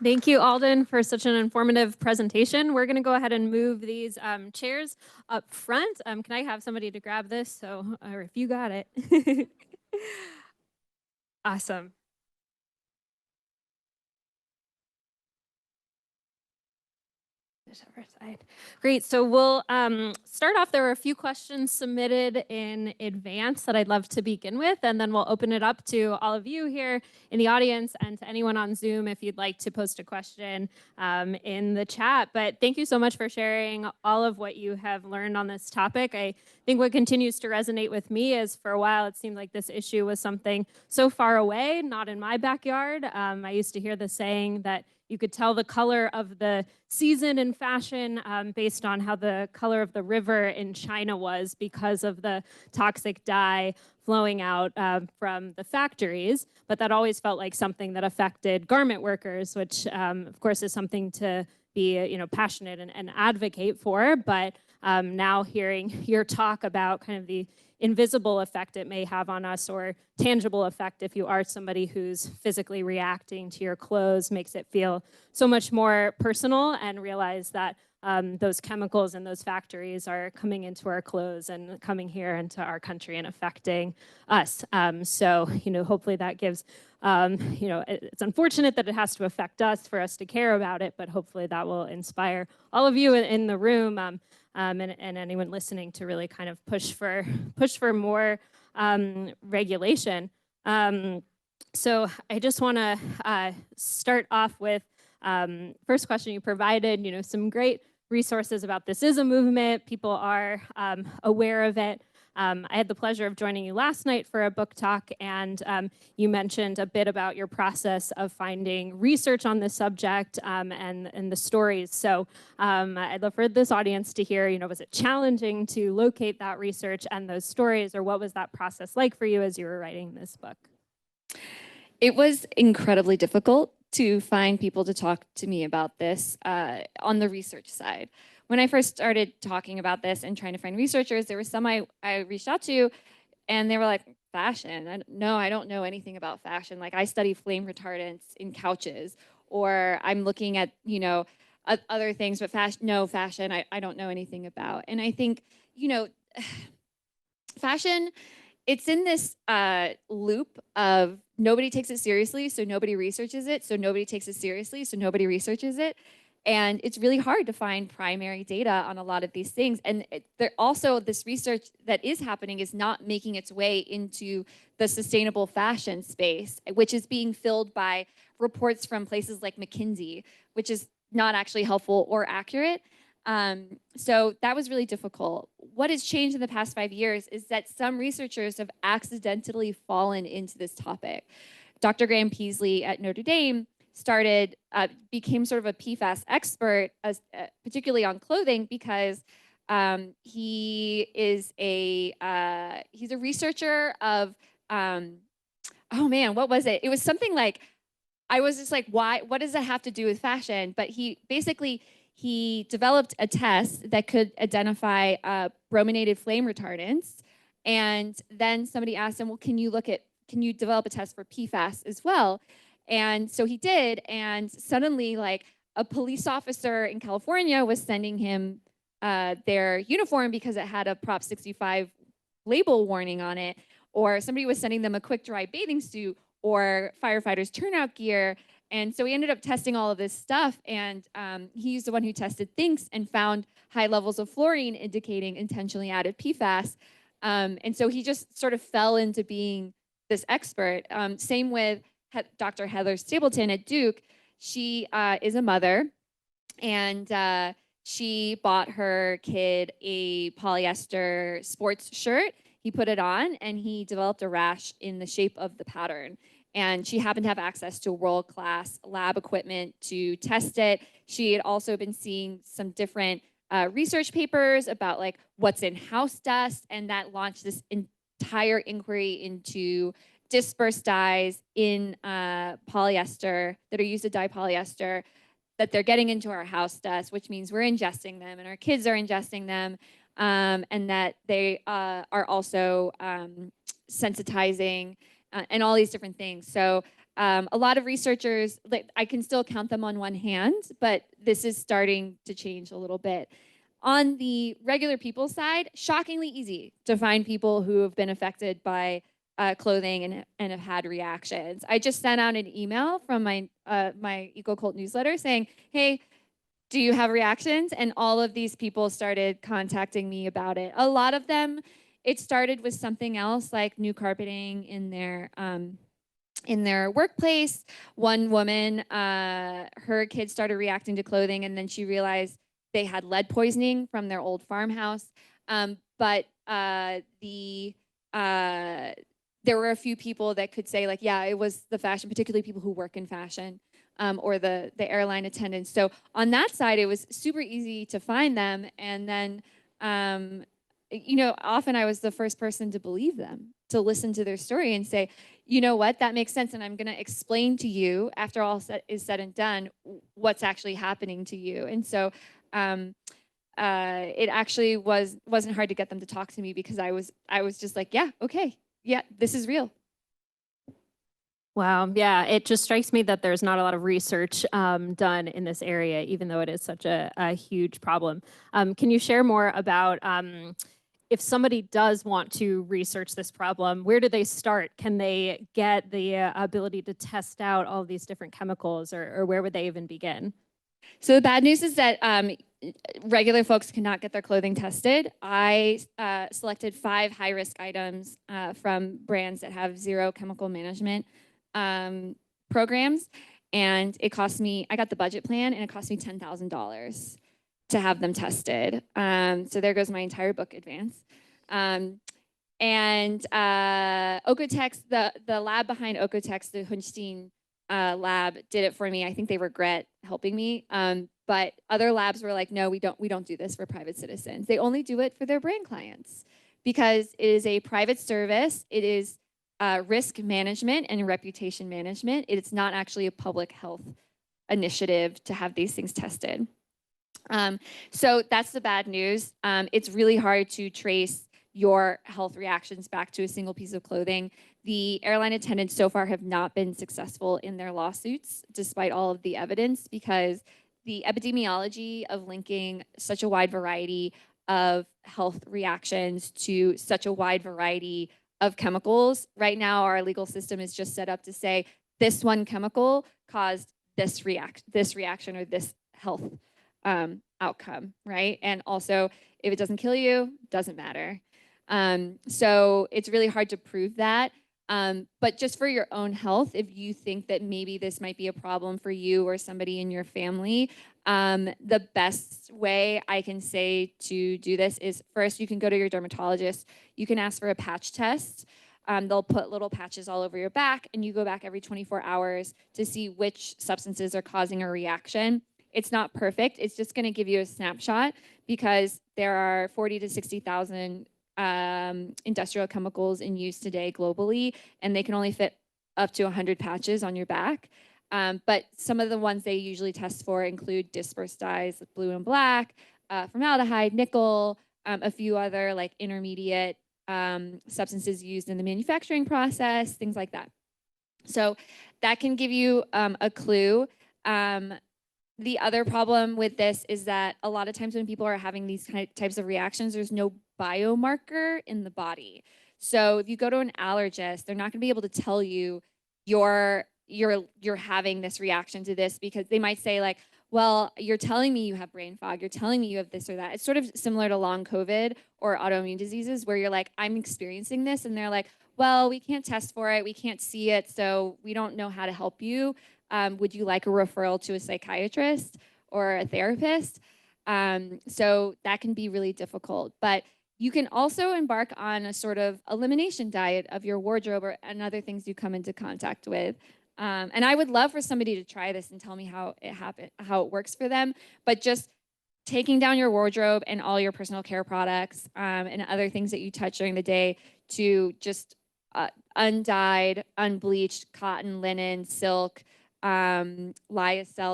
Thank you, Alden, for such an informative presentation. We're going to go ahead and move these chairs up front. Can I have somebody to grab this? Or if you got it. Awesome. Whichever side. Great. So we'll start off. There were a few questions submitted in advance that I'd love to begin with, and then we'll open it up to all of you here in the audience and to anyone on Zoom if you'd like to post a question in the chat. But thank you so much for sharing all of what you have learned on this topic. I think what continues to resonate with me is for a while it seemed like this issue was something so far away, not in my backyard. I used to hear the saying that you could tell the color of the season in fashion based on how the color of the river in China was because of the toxic dye flowing out from the factories. But that always felt like something that affected garment workers, which of course is something to be passionate and advocate for. But now hearing your talk about kind of the invisible effect it may have on us, or tangible effect if you are somebody who's physically reacting to your clothes, makes it feel so much more personal, and realize that those chemicals in those factories are coming into our clothes and coming here into our country and affecting us. So hopefully that gives, it's unfortunate that it has to affect us for us to care about it, but hopefully that will inspire all of you in the room and anyone listening to really kind of push for more regulation. So I just want to start off with first question you provided. Some great resources about this is a movement. People are aware of it. I had the pleasure of joining you last night for a book talk, and you mentioned a bit about your process of finding research on this subject and the stories. So I'd love for this audience to hear, was it challenging to locate that research and those stories, or what was that process like for you as you were writing this book? It was incredibly difficult to find people to talk to me about this on the research side. When I first started talking about this and trying to find researchers, there were some I reached out to, and they were like, fashion? No, I don't know anything about fashion. Like, I study flame retardants in couches, or I'm looking at, other things, but fashion, I don't know anything about. And I think, fashion, it's in this loop of nobody takes it seriously, so nobody researches it, so nobody takes it seriously, so nobody researches it. And it's really hard to find primary data on a lot of these things. And there also, this research that is happening is not making its way into the sustainable fashion space, which is being filled by reports from places like McKinsey, which is not actually helpful or accurate. So that was really difficult. What has changed in the past 5 years is that some researchers have accidentally fallen into this topic. Dr. Graham Peasley at Notre Dame became sort of a PFAS expert, particularly on clothing, because he's a researcher of, oh man, what was it? It was something like, I was just like, why? What does that have to do with fashion? But he developed a test that could identify brominated flame retardants. And then somebody asked him, well, can you develop a test for PFAS as well? And so he did. And suddenly, like, a police officer in California was sending him their uniform because it had a Prop 65 label warning on it, or somebody was sending them a quick dry bathing suit or firefighters turnout gear. And so we ended up testing all of this stuff, and he's the one who tested things and found high levels of fluorine indicating intentionally added PFAS. And so he just sort of fell into being this expert. Same with Dr. Heather Stapleton at Duke. She is a mother, and she bought her kid a polyester sports shirt. He put it on, and he developed a rash in the shape of the pattern. And she happened to have access to world-class lab equipment to test it. She had also been seeing some different research papers about like what's in house dust, and that launched this entire inquiry into dispersed dyes in polyester that are used to dye polyester, that they're getting into our house dust, which means we're ingesting them and our kids are ingesting them, and that they are also sensitizing and all these different things. So a lot of researchers, like, I can still count them on one hand, but this is starting to change a little bit. On the regular people side, shockingly easy to find people who have been affected by clothing and have had reactions. I just sent out an email from my EcoCult newsletter saying, hey, do you have reactions? And all of these people started contacting me about it. A lot of them, it started with something else, like new carpeting in their workplace. One woman, her kids started reacting to clothing, and then she realized they had lead poisoning from their old farmhouse. But there were a few people that could say, like, yeah, it was the fashion, particularly people who work in fashion, or the airline attendants. So on that side, it was super easy to find them. And then, often I was the first person to believe them, to listen to their story and say, you know what, that makes sense. And I'm going to explain to you, after all is said and done, what's actually happening to you. And so it actually wasn't hard to get them to talk to me, because I was just like, yeah, okay, yeah, this is real. Wow. Yeah, it just strikes me that there's not a lot of research done in this area, even though it is such a huge problem. Can you share more about if somebody does want to research this problem, where do they start? Can they get the ability to test out all of these different chemicals, or where would they even begin? So the bad news is that regular folks cannot get their clothing tested. I selected 5 high-risk items from brands that have zero chemical management programs, and it cost me, I got the budget plan, and it cost me $10,000 to have them tested. So there goes my entire book advance. And Okotex, the lab behind Okotex, the Hunstein lab, did it for me. I think they regret helping me. But other labs were like, no, we don't do this for private citizens. They only do it for their brand clients because it is a private service. It is risk management and reputation management. It's not actually a public health initiative to have these things tested. So that's the bad news. It's really hard to trace your health reactions back to a single piece of clothing. The airline attendants so far have not been successful in their lawsuits, despite all of the evidence, because the epidemiology of linking such a wide variety of health reactions to such a wide variety of chemicals. Right now, our legal system is just set up to say this one chemical caused this reaction or this health outcome, right? And also, if it doesn't kill you, doesn't matter. So it's really hard to prove that. But just for your own health, if you think that maybe this might be a problem for you or somebody in your family, the best way I can say to do this is first, you can go to your dermatologist. You can ask for a patch test. They'll put little patches all over your back, and you go back every 24 hours to see which substances are causing a reaction. It's not perfect. It's just going to give you a snapshot because there are 40 to 60,000 industrial chemicals in use today globally, and they can only fit up to 100 patches on your back. But some of the ones they usually test for include dispersed dyes, like blue and black, formaldehyde, nickel, a few other like intermediate substances used in the manufacturing process, things like that. So that can give you a clue. The other problem with this is that a lot of times when people are having these types of reactions, there's no biomarker in the body. So if you go to an allergist, they're not going to be able to tell you you're having this reaction to this because they might say like, well, you're telling me you have brain fog. You're telling me you have this or that. It's sort of similar to long COVID or autoimmune diseases where you're like, I'm experiencing this. And they're like, well, we can't test for it. We can't see it. So we don't know how to help you. Would you like a referral to a psychiatrist or a therapist? So that can be really difficult. But you can also embark on a sort of elimination diet of your wardrobe and other things you come into contact with. And I would love for somebody to try this and tell me how it works for them. But just taking down your wardrobe and all your personal care products and other things that you touch during the day to just undyed, unbleached cotton, linen, silk, lyocell,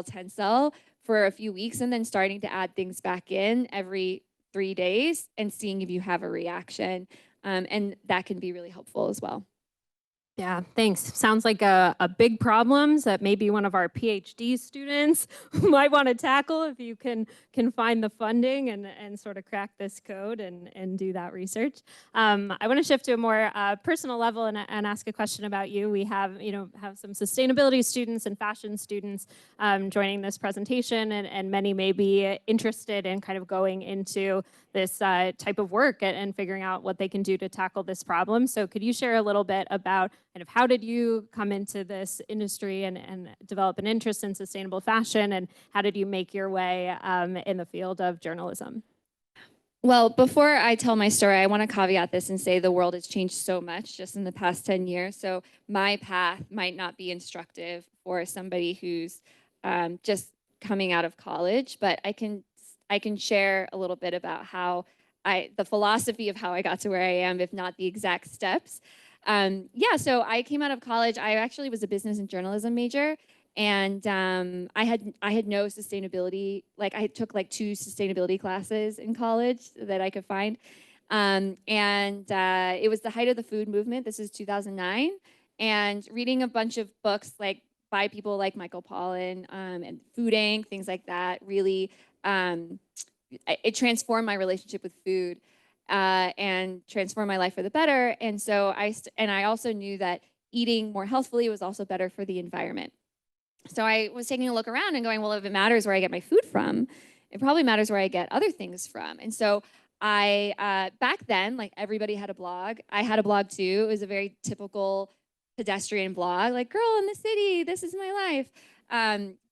tencel for a few weeks, and then starting to add things back in every 3 days and seeing if you have a reaction. And that can be really helpful as well. Yeah, thanks. Sounds like a big problems that maybe one of our PhD students might want to tackle if you can find the funding and sort of crack this code and do that research. I want to shift to a more personal level and ask a question about you. We have some sustainability students and fashion students joining this presentation, and many may be interested in kind of going into this type of work and figuring out what they can do to tackle this problem. So could you share a little bit about kind of how did you come into this industry and develop an interest in sustainable fashion, and how did you make your way in the field of journalism? Well, before I tell my story, I want to caveat this and say the world has changed so much just in the past 10 years. So my path might not be instructive for somebody who's just coming out of college, but I can share a little bit about how the philosophy of how I got to where I am, if not the exact steps. So I came out of college. I actually was a business and journalism major, and I had no sustainability. Like I took like 2 sustainability classes in college that I could find, it was the height of the food movement. This is 2009, and reading a bunch of books like by people like Michael Pollan and Food Inc., things like that. Really, it transformed my relationship with food. And transform my life for the better. And so I also knew that eating more healthfully was also better for the environment. So I was taking a look around and going, well, if it matters where I get my food from, it probably matters where I get other things from. And so I, back then, like everybody had a blog. I had a blog too. It was a very typical pedestrian blog, like girl in the city, this is my life.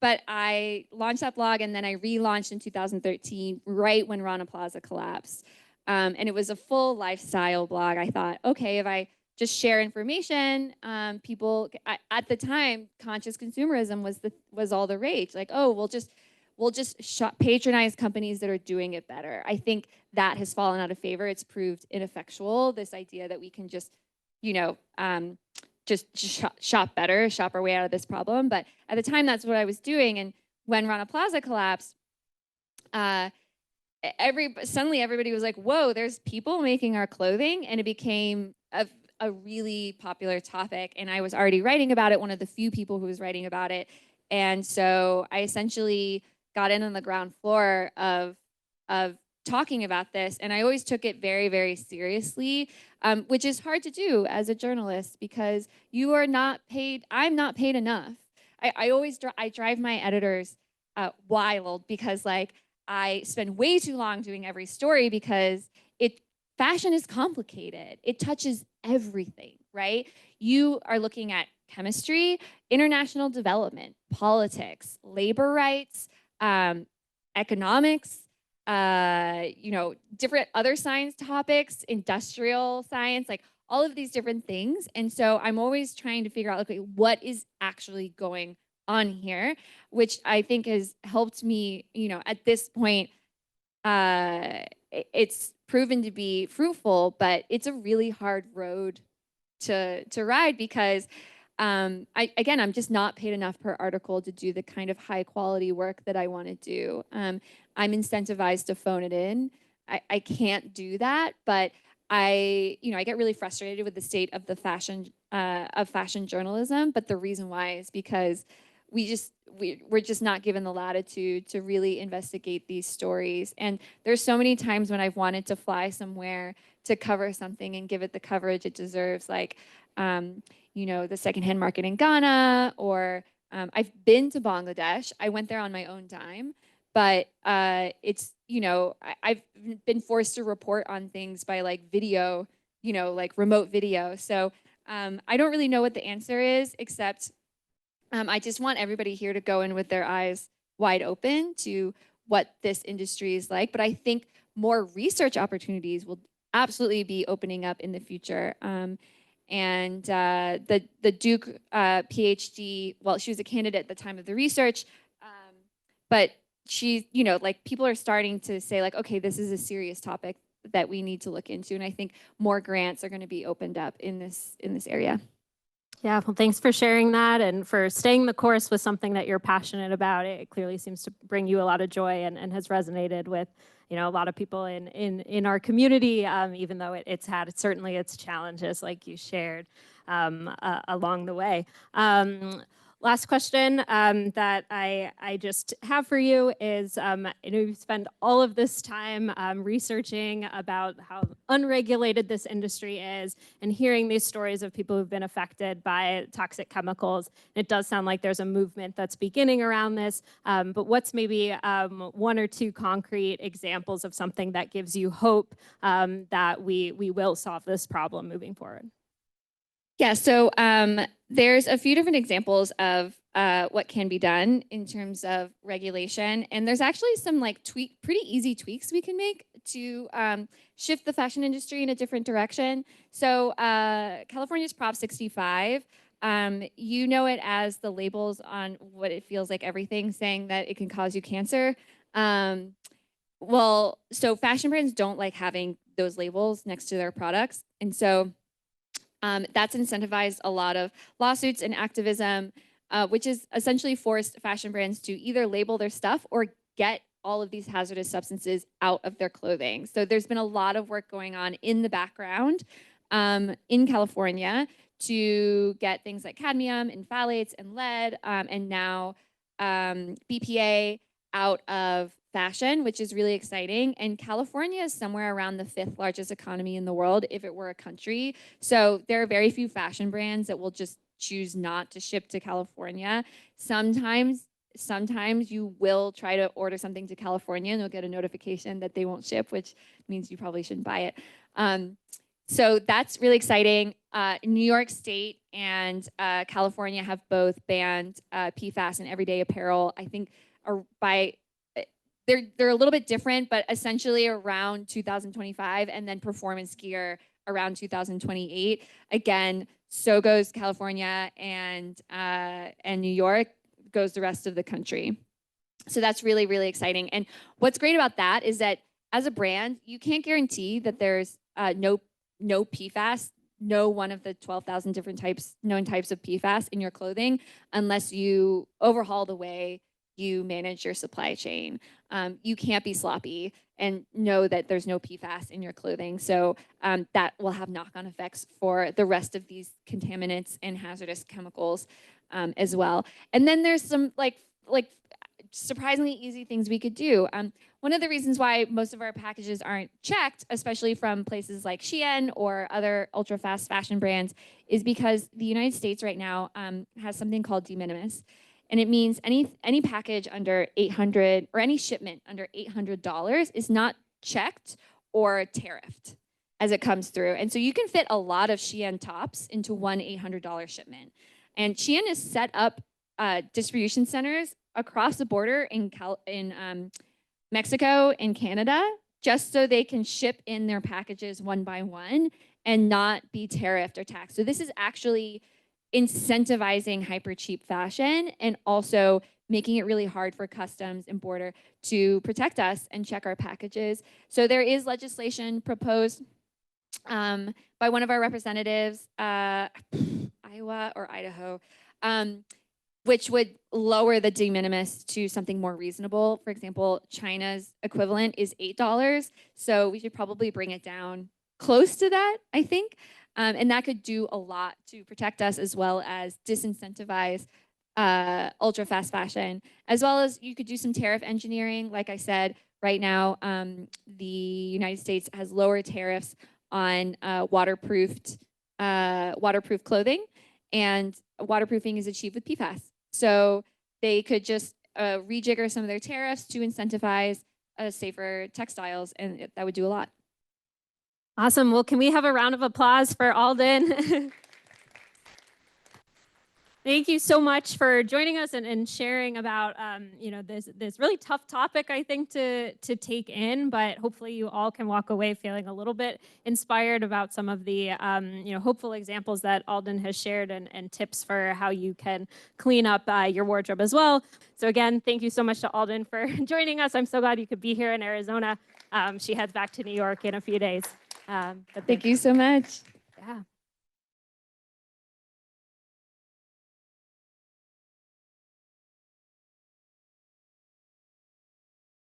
But I launched that blog and then I relaunched in 2013, right when Rana Plaza collapsed. And it was a full lifestyle blog. I thought, okay, if I just share information, people at the time, conscious consumerism was all the rage. Like, oh, we'll just patronize companies that are doing it better. I think that has fallen out of favor. It's proved ineffectual. This idea that we can just, you know, just shop better, shop our way out of this problem. But at the time, that's what I was doing. And when Rana Plaza collapsed, suddenly everybody was like, whoa, there's people making our clothing. And it became a really popular topic. And I was already writing about it, one of the few people who was writing about it. And so I essentially got in on the ground floor of talking about this. And I always took it very, very seriously, which is hard to do as a journalist because you are not paid. I'm not paid enough. I drive my editors wild because like, I spend way too long doing every story because fashion is complicated. It touches everything, right? You are looking at chemistry, international development, politics, labor rights, economics, different other science topics, industrial science, like all of these different things. And so I'm always trying to figure out, okay, what is actually going on here, which I think has helped me, at this point, it's proven to be fruitful, but it's a really hard road to ride because I'm just not paid enough per article to do the kind of high quality work that I want to do. I'm incentivized to phone it in. I can't do that, but I get really frustrated with the state of the fashion journalism. But the reason why is because we're just not given the latitude to really investigate these stories. And there's so many times when I've wanted to fly somewhere to cover something and give it the coverage it deserves, like, the secondhand market in Ghana, or I've been to Bangladesh. I went there on my own dime, but I've been forced to report on things by like video, like remote video. So I don't really know what the answer is, except I just want everybody here to go in with their eyes wide open to what this industry is like. But I think more research opportunities will absolutely be opening up in the future. The Duke PhD, well, she was a candidate at the time of the research, but she, like people are starting to say like, okay, this is a serious topic that we need to look into. And I think more grants are going to be opened up in this area. Yeah, well, thanks for sharing that and for staying the course with something that you're passionate about. It clearly seems to bring you a lot of joy and has resonated with, a lot of people in our community, even though it's had certainly its challenges, like you shared along the way. Last question that I just have for you is, you spend all of this time researching about how unregulated this industry is and hearing these stories of people who've been affected by toxic chemicals. It does sound like there's a movement that's beginning around this, but what's maybe one or two concrete examples of something that gives you hope that we will solve this problem moving forward? Yeah, so there's a few different examples of what can be done in terms of regulation. And there's actually some like pretty easy tweaks we can make to shift the fashion industry in a different direction. So California's Prop 65, you know it as the labels on what it feels like everything, saying that it can cause you cancer. Well, so fashion brands don't like having those labels next to their products. And so that's incentivized a lot of lawsuits and activism, which is essentially forced fashion brands to either label their stuff or get all of these hazardous substances out of their clothing. So there's been a lot of work going on in the background in California to get things like cadmium and phthalates and lead and now BPA out of fashion, which is really exciting. And California is somewhere around the 5th largest economy in the world if it were a country. So there are very few fashion brands that will just choose not to ship to California. Sometimes you will try to order something to California and you'll get a notification that they won't ship, which means you probably shouldn't buy it. So that's really exciting. New York State and California have both banned PFAS in everyday apparel. I think by they're a little bit different, but essentially around 2025, and then performance gear around 2028. Again, so goes California and New York, goes the rest of the country. So that's really, really exciting. And what's great about that is that as a brand, you can't guarantee that there's no PFAS, no one of the 12,000 different known types of PFAS in your clothing, unless you overhaul the way you manage your supply chain. You can't be sloppy and know that there's no PFAS in your clothing. So that will have knock-on effects for the rest of these contaminants and hazardous chemicals as well. And then there's some like surprisingly easy things we could do. One of the reasons why most of our packages aren't checked, especially from places like Shein or other ultra fast fashion brands, is because the United States right now has something called de minimis. And it means any package under $800 or any shipment under $800 is not checked or tariffed as it comes through. And so you can fit a lot of Shein tops into one $800 shipment. And Shein has set up distribution centers across the border in Mexico and Canada, just so they can ship in their packages one by one and not be tariffed or taxed. So this is actually incentivizing hyper cheap fashion and also making it really hard for customs and border to protect us and check our packages. So there is legislation proposed by one of our representatives, Iowa or Idaho, which would lower the de minimis to something more reasonable. For example, China's equivalent is $8. So we should probably bring it down close to that, I think. And that could do a lot to protect us, as well as disincentivize ultra fast fashion, as well as you could do some tariff engineering. Like I said, right now, the United States has lower tariffs on waterproof clothing, and waterproofing is achieved with PFAS. So they could just rejigger some of their tariffs to incentivize safer textiles, and that would do a lot. Awesome. Well, can we have a round of applause for Alden? Thank you so much for joining us and sharing about this really tough topic, I think, to take in, but hopefully you all can walk away feeling a little bit inspired about some of the hopeful examples that Alden has shared and tips for how you can clean up your wardrobe as well. So again, thank you so much to Alden for joining us. I'm so glad you could be here in Arizona. She heads back to New York in a few days. Thank you so much. Yeah.